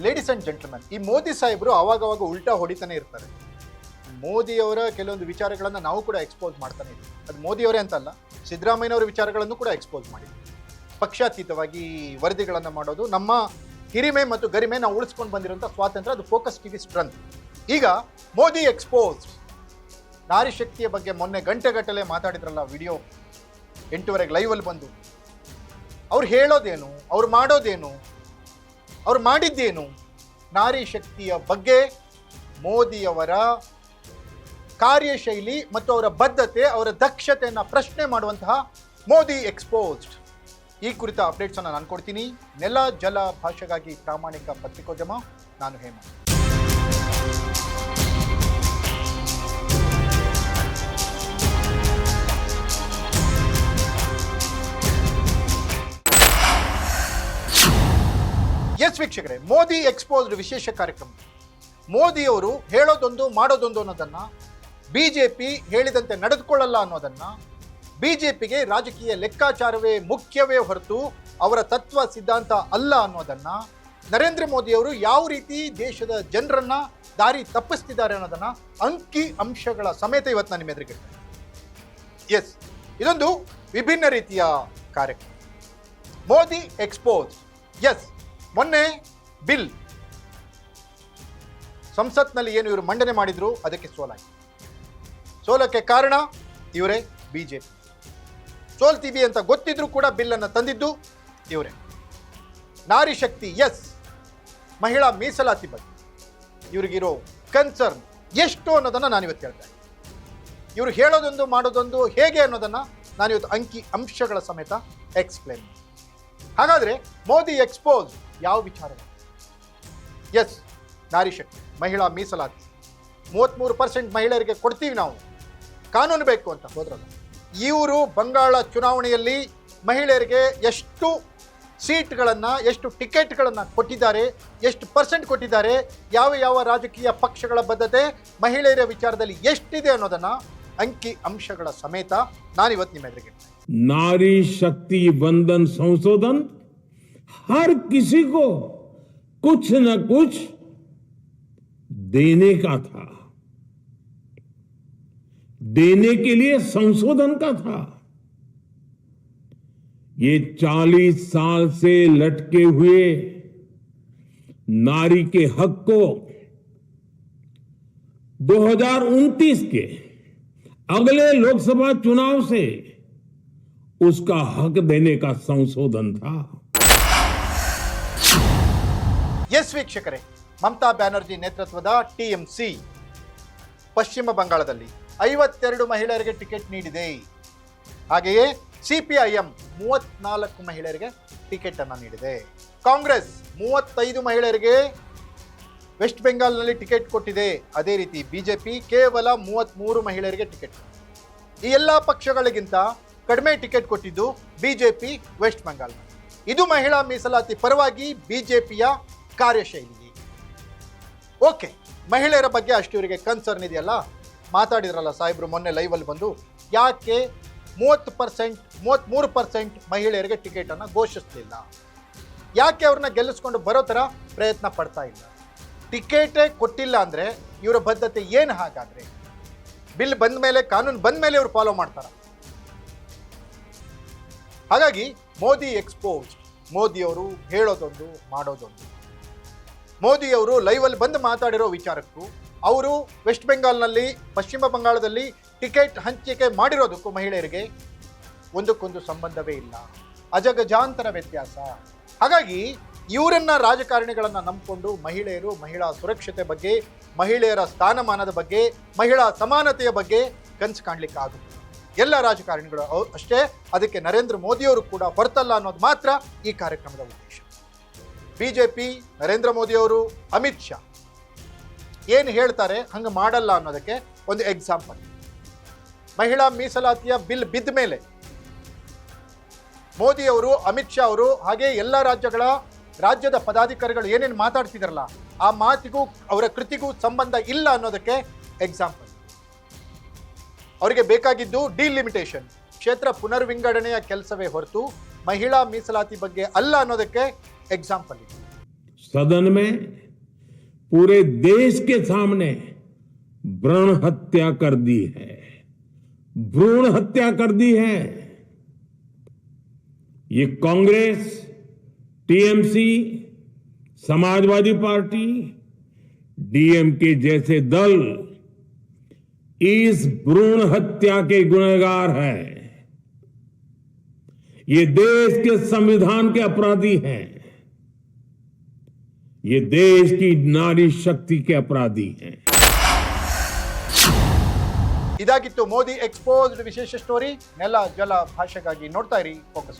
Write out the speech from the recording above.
Ladies and gentleman, ಈ ಮೋದಿ ಸಾಹೇಬರು ಅವಾಗವಾಗ ಉಲ್ಟಾ ಹೊಡಿತಾನೆ ಇರ್ತಾರೆ. ಮೋದಿಯವರ ಕೆಲವೊಂದು ವಿಚಾರಗಳನ್ನು ನಾವು ಕೂಡ ಎಕ್ಸ್ಪೋಸ್ ಮಾಡ್ತಾನೆ ಇದ್ದೀವಿ. ಅದು ಮೋದಿಯವರೇ ಅಂತಲ್ಲ, ಸಿದ್ದರಾಮಯ್ಯನವರ ವಿಚಾರಗಳನ್ನು ಕೂಡ ಎಕ್ಸ್ಪೋಸ್ ಮಾಡಿದ್ವಿ. ಪಕ್ಷಾತೀತವಾಗಿ ವರದಿಗಳನ್ನು ಮಾಡೋದು ನಮ್ಮ ಹಿರಿಮೆ ಮತ್ತು ಗರಿಮೆ ನಾವು ಉಳಿಸ್ಕೊಂಡು ಬಂದಿರುವಂಥ ಸ್ವಾತಂತ್ರ್ಯ, ಅದು ಫೋಕಸ್ ಟಿವಿ ಸ್ಟ್ರೆಂತ್. ಈಗ ಮೋದಿ ಎಕ್ಸ್ಪೋಸ್ ನಾರಿ ಶಕ್ತಿಯ ಬಗ್ಗೆ ಮೊನ್ನೆ ಗಂಟೆಗಟ್ಟಲೆ ಮಾತಾಡಿದ್ರಲ್ಲ, ವಿಡಿಯೋ 8:30 ಲೈವಲ್ಲಿ ಬಂದು ಅವ್ರು ಹೇಳೋದೇನು, ಅವ್ರು ಮಾಡೋದೇನು, ಅವ್ರು ಮಾಡಿದ್ದೇನು, ನಾರಿ ಶಕ್ತಿಯ ಬಗ್ಗೆ ಮೋದಿಯವರ ಕಾರ್ಯಶೈಲಿ ಮತ್ತು ಅವರ ಬದ್ಧತೆ, ಅವರ ದಕ್ಷತೆಯನ್ನು ಪ್ರಶ್ನೆ ಮಾಡುವಂತಹ ಮೋದಿ ಎಕ್ಸ್ಪೋಸ್ಡ್. ಈ ಕುರಿತ ಅಪ್ಡೇಟ್ಸನ್ನು ನಾನು ಕೊಡ್ತೀನಿ. ನೆಲ ಜಲ ಭಾಷೆಗಾಗಿ ಪ್ರಾಮಾಣಿಕ ಪತ್ರಿಕೋದ್ಯಮ, ನಾನು ಹೇಮಂತ್. ಎಸ್ ವೀಕ್ಷಕರೇ, ಮೋದಿ ಎಕ್ಸ್ಪೋಸ್ಡ್ ವಿಶೇಷ ಕಾರ್ಯಕ್ರಮ. ಮೋದಿಯವರು ಹೇಳೋದೊಂದು ಮಾಡೋದೊಂದು ಅನ್ನೋದನ್ನು, ಬಿಜೆಪಿ ಹೇಳಿದಂತೆ ನಡೆದುಕೊಳ್ಳಲ್ಲ ಅನ್ನೋದನ್ನು, ಬಿಜೆಪಿಗೆ ರಾಜಕೀಯ ಲೆಕ್ಕಾಚಾರವೇ ಮುಖ್ಯವೇ ಹೊರತು ಅವರ ತತ್ವ ಸಿದ್ಧಾಂತ ಅಲ್ಲ ಅನ್ನೋದನ್ನು, ನರೇಂದ್ರ ಮೋದಿಯವರು ಯಾವ ರೀತಿ ದೇಶದ ಜನರನ್ನ ದಾರಿ ತಪ್ಪಿಸ್ತಿದ್ದಾರೆ ಅನ್ನೋದನ್ನು ಅಂಕಿ ಅಂಶಗಳ ಸಮೇತ ಇವತ್ತು ನಾನು ನಿಮ್ಮ ಎದುರಿಗೆ. ಎಸ್, ಇದೊಂದು ವಿಭಿನ್ನ ರೀತಿಯ ಕಾರ್ಯಕ್ರಮ. ಮೋದಿ ಎಕ್ಸ್ಪೋಸ್. ಎಸ್, ಮೊನ್ನೆ ಬಿಲ್ ಸಂಸತ್ನಲ್ಲಿ ಏನು ಇವರು ಮಂಡನೆ ಮಾಡಿದ್ರು, ಅದಕ್ಕೆ ಸೋಲಾಯಿತು. ಸೋಲಕ್ಕೆ ಕಾರಣ ಇವರೇ, ಬಿಜೆಪಿ. ಸೋಲ್ತೀವಿ ಅಂತ ಗೊತ್ತಿದ್ರು ಕೂಡ ಬಿಲ್ ಅನ್ನು ತಂದಿದ್ದು ಇವರೇ. ನಾರಿ ಶಕ್ತಿ, ಎಸ್, ಮಹಿಳಾ ಮೀಸಲಾತಿ ಬಗ್ಗೆ ಇವ್ರಿಗಿರೋ ಕನ್ಸರ್ನ್ ಎಷ್ಟು ಅನ್ನೋದನ್ನು ನಾನಿವತ್ತು ಹೇಳ್ತೇನೆ. ಇವರು ಹೇಳೋದೊಂದು ಮಾಡೋದೊಂದು ಹೇಗೆ ಅನ್ನೋದನ್ನು ನಾನಿವತ್ತು ಅಂಕಿ ಅಂಶಗಳ ಸಮೇತ ಎಕ್ಸ್ಪ್ಲೇನ್. ಹಾಗಾದರೆ ಮೋದಿ ಎಕ್ಸ್ಪೋಸ್ ಯಾವ ವಿಚಾರ? ಎಸ್, ನಾರಿ ಶಕ್ತಿ, ಮಹಿಳಾ ಮೀಸಲಾತಿ. 33% ಮಹಿಳೆಯರಿಗೆ ಕೊಡ್ತೀವಿ ನಾವು, ಕಾನೂನು ಬೇಕು ಅಂತ ಹೋದ್ರಲ್ಲ. ಇವರು ಬಂಗಾಳ ಚುನಾವಣೆಯಲ್ಲಿ ಮಹಿಳೆಯರಿಗೆ ಎಷ್ಟು ಸೀಟ್ಗಳನ್ನು, ಎಷ್ಟು ಟಿಕೆಟ್ಗಳನ್ನು ಕೊಟ್ಟಿದ್ದಾರೆ, ಎಷ್ಟು ಪರ್ಸೆಂಟ್ ಕೊಟ್ಟಿದ್ದಾರೆ, ಯಾವ ಯಾವ ರಾಜಕೀಯ ಪಕ್ಷಗಳ ಬದ್ಧತೆ ಮಹಿಳೆಯರ ವಿಚಾರದಲ್ಲಿ ಎಷ್ಟಿದೆ ಅನ್ನೋದನ್ನು ಅಂಕಿ ಅಂಶಗಳ ಸಮೇತ ನಾನಿವತ್ತು ನಿಮ್ಮ ಎದುರಿಗೆ. नारी शक्ति वंदन संशोधन हर किसी को कुछ न कुछ देने का था, देने के लिए संशोधन का था. ये 40 साल से लटके हुए नारी के हक को 2029 के अगले लोकसभा चुनाव से उसका हक देने का संशोधन था. ಎಸ್ ವೀಕ್ಷಕರೇ, ಮಮತಾ ಬ್ಯಾನರ್ಜಿ ನೇತೃತ್ವದ ಟಿಎಂಸಿ ಪಶ್ಚಿಮ ಬಂಗಾಳದಲ್ಲಿ 52 ಮಹಿಳೆಯರಿಗೆ ಟಿಕೆಟ್ ನೀಡಿದೆ. ಹಾಗೆಯೇ ಸಿಪಿಐಎಂ 34 ಮಹಿಳೆಯರಿಗೆ ಟಿಕೆಟ್ ಅನ್ನು ನೀಡಿದೆ. ಕಾಂಗ್ರೆಸ್ 35 ಮಹಿಳೆಯರಿಗೆ ವೆಸ್ಟ್ ಬೆಂಗಾಲ್ನಲ್ಲಿ ಟಿಕೆಟ್ ಕೊಟ್ಟಿದೆ. ಅದೇ ರೀತಿ ಬಿಜೆಪಿ ಕೇವಲ 33 ಮಹಿಳೆಯರಿಗೆ ಟಿಕೆಟ್. ಈ ಎಲ್ಲ ಪಕ್ಷಗಳಿಗಿಂತ ಕಡಿಮೆ ಟಿಕೆಟ್ ಕೊಟ್ಟಿದ್ದು ಬಿಜೆಪಿ ವೆಸ್ಟ್ ಬೆಂಗಾಲ್. ಇದು ಮಹಿಳಾ ಮೀಸಲಾತಿ ಪರವಾಗಿ ಬಿಜೆಪಿಯ ಕಾರ್ಯಶೈಲಿ. ಓಕೆ, ಮಹಿಳೆಯರ ಬಗ್ಗೆ ಅಷ್ಟು ಇವರಿಗೆ ಕನ್ಸರ್ನ್ ಇದೆಯಲ್ಲ, ಮಾತಾಡಿದ್ರಲ್ಲ ಸಾಹೇಬ್ರು ಮೊನ್ನೆ ಲೈವಲ್ಲಿ ಬಂದು, ಯಾಕೆ 33% ಮಹಿಳೆಯರಿಗೆ ಟಿಕೆಟನ್ನು ಘೋಷಿಸಲಿಲ್ಲ, ಯಾಕೆ ಅವ್ರನ್ನ ಗೆಲ್ಲಿಸ್ಕೊಂಡು ಬರೋ ಥರ ಪ್ರಯತ್ನ ಪಡ್ತಾ ಇಲ್ಲ, ಟಿಕೆಟೇ ಕೊಟ್ಟಿಲ್ಲ ಅಂದರೆ ಇವರ ಬದ್ಧತೆ ಏನು? ಹಾಗಾದರೆ ಬಿಲ್ ಬಂದ ಮೇಲೆ, ಕಾನೂನು ಬಂದ ಮೇಲೆ ಇವರು ಫಾಲೋ ಮಾಡ್ತಾರ? ಹಾಗಾಗಿ ಮೋದಿ ಎಕ್ಸ್ಪೋಸ್. ಮೋದಿಯವರು ಹೇಳೋದೊಂದು ಮಾಡೋದೊಂದು. ಮೋದಿಯವರು ಲೈವಲ್ಲಿ ಬಂದು ಮಾತಾಡಿರೋ ವಿಚಾರಕ್ಕೂ, ಅವರು ವೆಸ್ಟ್ ಬೆಂಗಾಲ್ನಲ್ಲಿ, ಪಶ್ಚಿಮ ಬಂಗಾಳದಲ್ಲಿ ಟಿಕೆಟ್ ಹಂಚಿಕೆ ಮಾಡಿರೋದಕ್ಕೂ ಮಹಿಳೆಯರಿಗೆ ಒಂದಕ್ಕೊಂದು ಸಂಬಂಧವೇ ಇಲ್ಲ, ಅಜಗಜಾಂತರ ವ್ಯತ್ಯಾಸ. ಹಾಗಾಗಿ ಇವರನ್ನ ರಾಜಕಾರಣಿಗಳನ್ನು ನಂಬಿಕೊಂಡು ಮಹಿಳೆಯರು ಮಹಿಳಾ ಸುರಕ್ಷತೆ ಬಗ್ಗೆ, ಮಹಿಳೆಯರ ಸ್ಥಾನಮಾನದ ಬಗ್ಗೆ, ಮಹಿಳಾ ಸಮಾನತೆಯ ಬಗ್ಗೆ ಕನಸು ಕಾಣಲಿಕ್ಕೆ ಆಗುತ್ತೆ. ಎಲ್ಲ ರಾಜಕಾರಣಿಗಳು ಅಷ್ಟೇ, ಅದಕ್ಕೆ ನರೇಂದ್ರ ಮೋದಿಯವರು ಕೂಡ ಹೊರತಲ್ಲ ಅನ್ನೋದು ಮಾತ್ರ ಈ ಕಾರ್ಯಕ್ರಮದ ಉದ್ದೇಶ. ಬಿಜೆಪಿ, ನರೇಂದ್ರ ಮೋದಿಯವರು, ಅಮಿತ್ ಶಾ ಏನು ಹೇಳ್ತಾರೆ ಹಂಗೆ ಮಾಡಲ್ಲ ಅನ್ನೋದಕ್ಕೆ ಒಂದು ಎಕ್ಸಾಂಪಲ್. ಮಹಿಳಾ ಮೀಸಲಾತಿಯ ಬಿಲ್ ಬಿದ್ದ ಮೇಲೆ ಮೋದಿಯವರು, ಅಮಿತ್ ಶಾ ಅವರು, ಹಾಗೆ ಎಲ್ಲ ರಾಜ್ಯದ ಪದಾಧಿಕಾರಿಗಳು ಏನೇನು ಮಾತಾಡ್ತಿದಾರಲ್ಲ, ಆ ಮಾತಿಗೂ ಅವರ ಕೃತಿಗೂ ಸಂಬಂಧ ಇಲ್ಲ ಅನ್ನೋದಕ್ಕೆ ಎಕ್ಸಾಂಪಲ್. ಅವರಿಗೆ ಬೇಕಾಗಿದ್ದು ಡಿಲಿಮಿಟೇಷನ್, ಕ್ಷೇತ್ರ ಪುನರ್ವಿಂಗಡಣೆಯ ಕೆಲಸವೇ ಹೊರತು ಮಹಿಳಾ ಮೀಸಲಾತಿ ಬಗ್ಗೆ ಅಲ್ಲ ಅನ್ನೋದಕ್ಕೆ ಎಕ್ಸಾಂಪಲ್ ಇದೆ. सदन में पूरे देश के सामने भ्रूण हत्या कर दी है, भ्रूण हत्या कर दी है। ये Congress, TMC, Samajwadi party, DMK जैसे दल इस भ्रूण हत्या के गुनहगार हैं। ये देश के संविधान के अपराधी हैं। ये देश की नारी शक्ति के अपराधी हैं। ಇದಾಗಿತ್ತು ಮೋದಿ ಎಕ್ಸ್ಪೋಸ್ಡ್ ವಿಶೇಷ ಸ್ಟೋರಿ. ನೆಲ ಜಲ ಭಾಷೆಗಾಗಿ ನೋಡ್ತಾ ಇರಿ ಫೋಕಸ್.